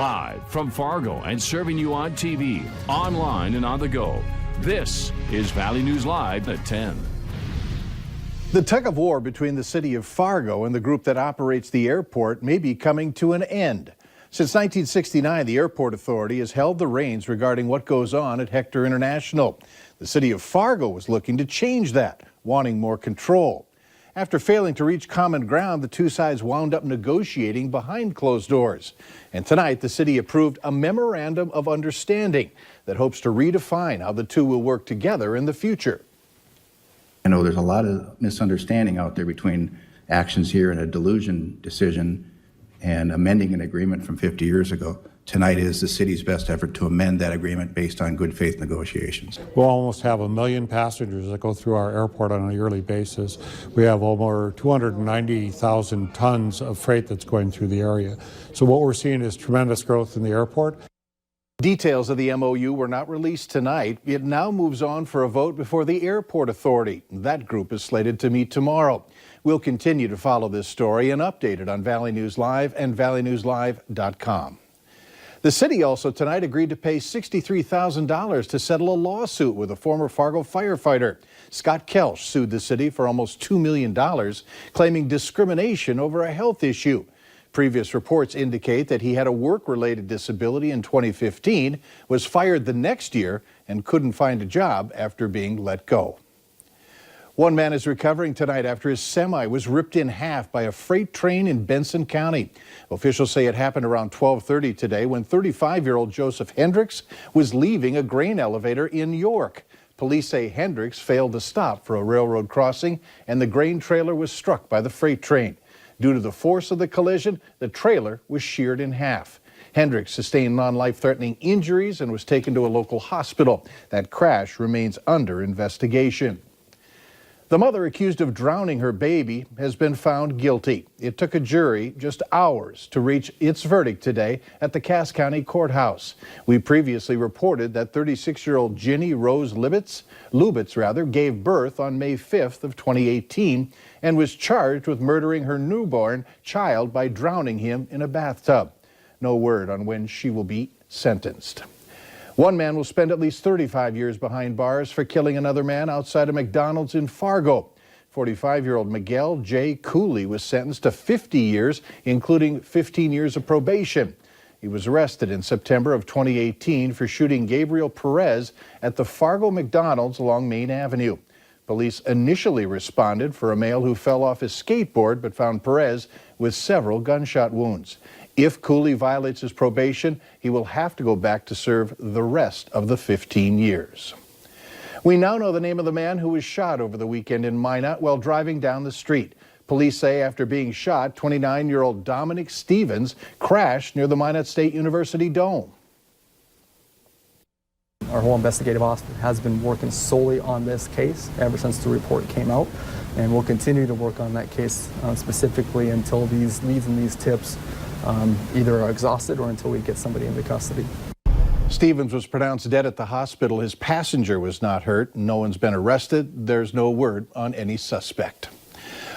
Live from Fargo and serving you on TV, online, and on the go. This is Valley News Live at 10. The tug of war between the city of Fargo and the group that operates the airport may be coming to an end. Since 1969, the Airport Authority has held the reins regarding what goes on at Hector International. The city of Fargo was looking to change that, wanting more control. After failing to reach common ground, the two sides wound up negotiating behind closed doors. And tonight, the city approved a memorandum of understanding that hopes to redefine how the two will work together in the future. I know there's a lot of misunderstanding out there between actions here and a delusion decision and amending an agreement from 50 years ago. Tonight is the city's best effort to amend that agreement based on good faith negotiations. We'll almost have 1 million passengers that go through our airport on a yearly basis. We have over 290,000 tons of freight that's going through the area. So what we're seeing is tremendous growth in the airport. Details of the MOU were not released tonight. It now moves on for a vote before the Airport Authority. That group is slated to meet tomorrow. We'll continue to follow this story and update it on Valley News Live and valleynewslive.com. The city also tonight agreed to pay $63,000 to settle a lawsuit with a former Fargo firefighter. Scott Kelsch sued the city for almost $2 million, claiming discrimination over a health issue. Previous reports indicate that he had a work-related disability in 2015, was fired the next year, and couldn't find a job after being let go. One man is recovering tonight after his semi was ripped in half by a freight train in Benson County. Officials say it happened around 12:30 today when 35-year-old Joseph Hendricks was leaving a grain elevator in York. Police say Hendricks failed to stop for a railroad crossing and the grain trailer was struck by the freight train. Due to the force of the collision, the trailer was sheared in half. Hendricks sustained non-life-threatening injuries and was taken to a local hospital. That crash remains under investigation. The mother accused of drowning her baby has been found guilty. It took a jury just hours to reach its verdict today at the Cass County Courthouse. We previously reported that 36-year-old Ginny Rose Lubitz gave birth on May 5th of 2018 and was charged with murdering her newborn child by drowning him in a bathtub. No word on when she will be sentenced. One man will spend at least 35 years behind bars for killing another man outside a McDonald's in Fargo. 45-year-old Miguel J. Cooley was sentenced to 50 years, including 15 years of probation. He was arrested in September of 2018 for shooting Gabriel Perez at the Fargo McDonald's along Main Avenue. Police initially responded for a male who fell off his skateboard but found Perez with several gunshot wounds. If Cooley violates his probation, he will have to go back to serve the rest of the 15 years. We now know the name of the man who was shot over the weekend in Minot while driving down the street. Police say after being shot, 29-year-old Dominic Stevens crashed near the Minot State University Dome. Our whole investigative office has been working solely on this case ever since the report came out, and we'll continue to work on that case specifically until these leads and these tips either are exhausted or until we get somebody into custody. Stevens was pronounced dead at the hospital. His passenger was not hurt. No one's been arrested. There's no word on any suspect.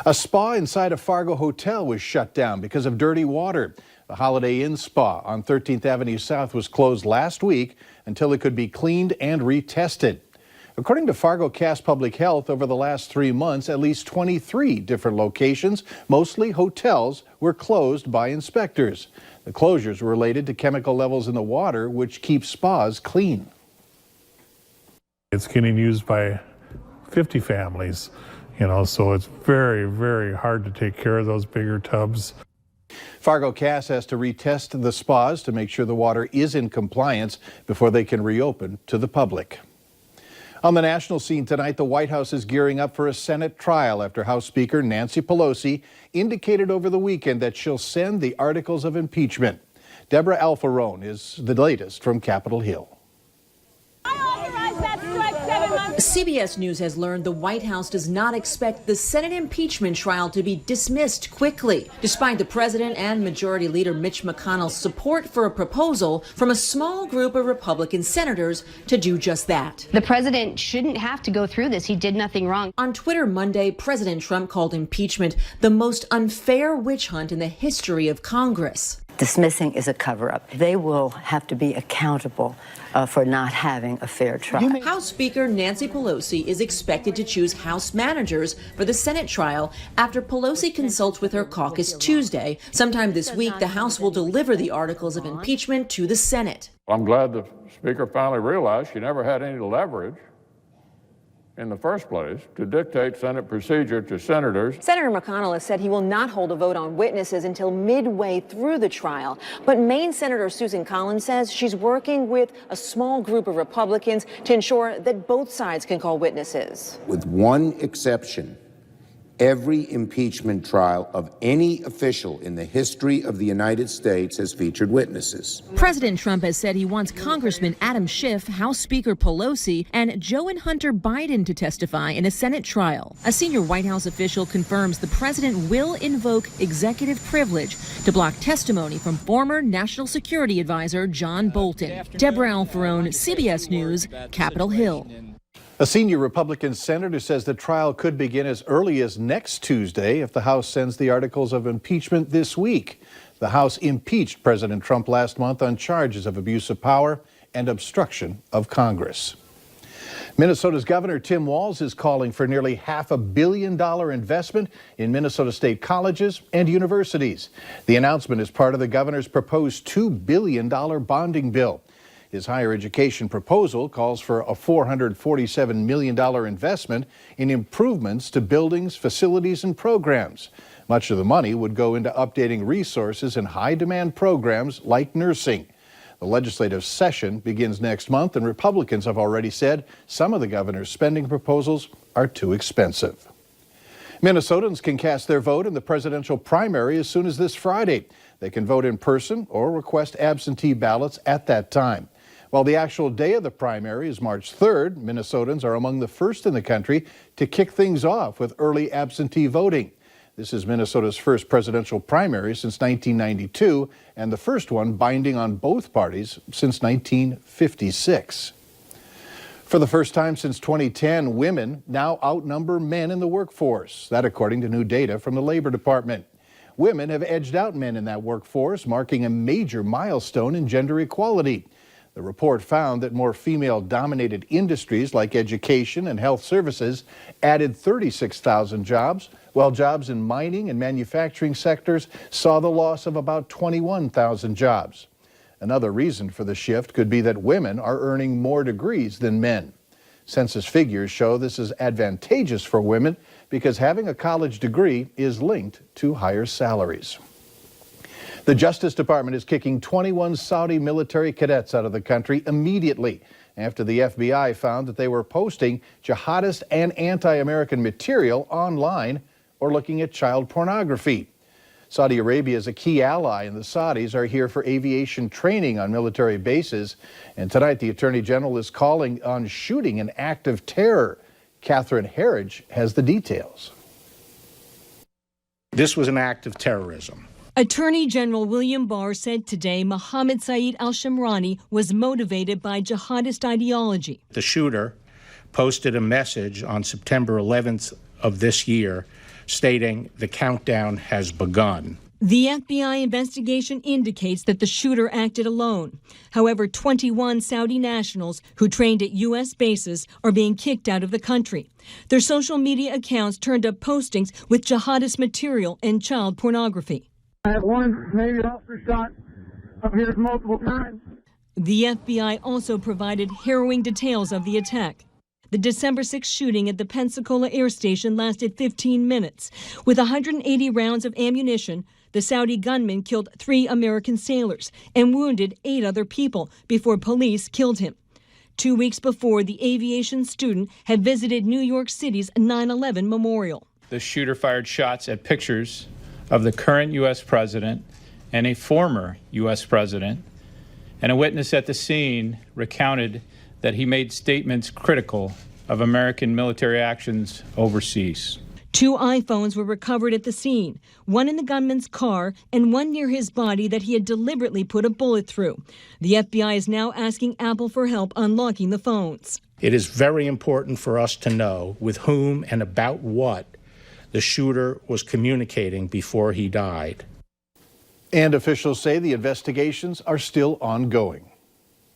A spa inside a Fargo hotel was shut down because of dirty water. The Holiday Inn Spa on 13th Avenue South was closed last week until it could be cleaned and retested. According to Fargo Cass Public Health, over the last 3 months, at least 23 different locations, mostly hotels, were closed by inspectors. The closures were related to chemical levels in the water, which keep spas clean. It's getting used by 50 families, so it's very, very hard to take care of those bigger tubs. Fargo Cass has to retest the spas to make sure the water is in compliance before they can reopen to the public. On the national scene tonight, the White House is gearing up for a Senate trial after House Speaker Nancy Pelosi indicated over the weekend that she'll send the articles of impeachment. Deborah Alfarone is the latest from Capitol Hill. CBS News has learned the White House does not expect the Senate impeachment trial to be dismissed quickly, despite the president and Majority Leader Mitch McConnell's support for a proposal from a small group of Republican senators to do just that. The president shouldn't have to go through this. He did nothing wrong. On Twitter Monday, President Trump called impeachment the most unfair witch hunt in the history of Congress. dismissing is a cover-up. They will have to be accountable for not having a fair trial. House Speaker Nancy Pelosi is expected to choose House managers for the Senate trial after Pelosi consults with her caucus Tuesday. Sometime this week, the House will deliver the articles of impeachment to the Senate. I'm glad the Speaker finally realized she never had any leverage in the first place to dictate Senate procedure to senators. Senator McConnell has said he will not hold a vote on witnesses until midway through the trial. But Maine Senator Susan Collins says she's working with a small group of Republicans to ensure that both sides can call witnesses. With one exception, every impeachment trial of any official in the history of the United States has featured witnesses. President Trump has said he wants Congressman Adam Schiff, House Speaker Pelosi, and Joe and Hunter Biden to testify in a Senate trial. A senior White House official confirms the president will invoke executive privilege to block testimony from former National Security Advisor John Bolton. Deborah Alfarone, CBS News, Capitol Hill. A senior Republican senator says the trial could begin as early as next Tuesday if the House sends the articles of impeachment this week. The House impeached President Trump last month on charges of abuse of power and obstruction of Congress. Minnesota's Governor Tim Walz is calling for nearly $500 million investment in Minnesota state colleges and universities. The announcement is part of the governor's proposed $2 billion bonding bill. His higher education proposal calls for a $447 million investment in improvements to buildings, facilities, and programs. Much of the money would go into updating resources in high-demand programs like nursing. The legislative session begins next month, and Republicans have already said some of the governor's spending proposals are too expensive. Minnesotans can cast their vote in the presidential primary as soon as this Friday. They can vote in person or request absentee ballots at that time. While the actual day of the primary is March 3rd, Minnesotans are among the first in the country to kick things off with early absentee voting. This is Minnesota's first presidential primary since 1992 and the first one binding on both parties since 1956. For the first time since 2010, women now outnumber men in the workforce. That according to new data from the Labor Department. Women have edged out men in that workforce, marking a major milestone in gender equality. The report found that more female-dominated industries like education and health services added 36,000 jobs, while jobs in mining and manufacturing sectors saw the loss of about 21,000 jobs. Another reason for the shift could be that women are earning more degrees than men. Census figures show this is advantageous for women because having a college degree is linked to higher salaries. The Justice Department is kicking 21 Saudi military cadets out of the country immediately after the FBI found that they were posting jihadist and anti-American material online or looking at child pornography. Saudi Arabia is a key ally, and the Saudis are here for aviation training on military bases. And tonight, the Attorney General is calling on shooting an act of terror. Catherine Herridge has the details. This was an act of terrorism. Attorney General William Barr said today Mohammed Saeed al-Shamrani was motivated by jihadist ideology. The shooter posted a message on September 11th of this year stating the countdown has begun. The FBI investigation indicates that the shooter acted alone. However, 21 Saudi nationals who trained at U.S. bases are being kicked out of the country. Their social media accounts turned up postings with jihadist material and child pornography. I have one Navy officer shot up here multiple times. The FBI also provided harrowing details of the attack. The December 6th shooting at the Pensacola Air Station lasted 15 minutes. With 180 rounds of ammunition, the Saudi gunman killed 3 American sailors and wounded 8 other people before police killed him. 2 weeks before, the aviation student had visited New York City's 9/11 memorial. The shooter fired shots at pictures of the current U.S. president and a former U.S. president, and a witness at the scene recounted that he made statements critical of American military actions overseas. 2 iPhones were recovered at the scene, one in the gunman's car and one near his body that he had deliberately put a bullet through. The FBI is now asking Apple for help unlocking the phones. It is very important for us to know with whom and about what the shooter was communicating before he died. And officials say the investigations are still ongoing.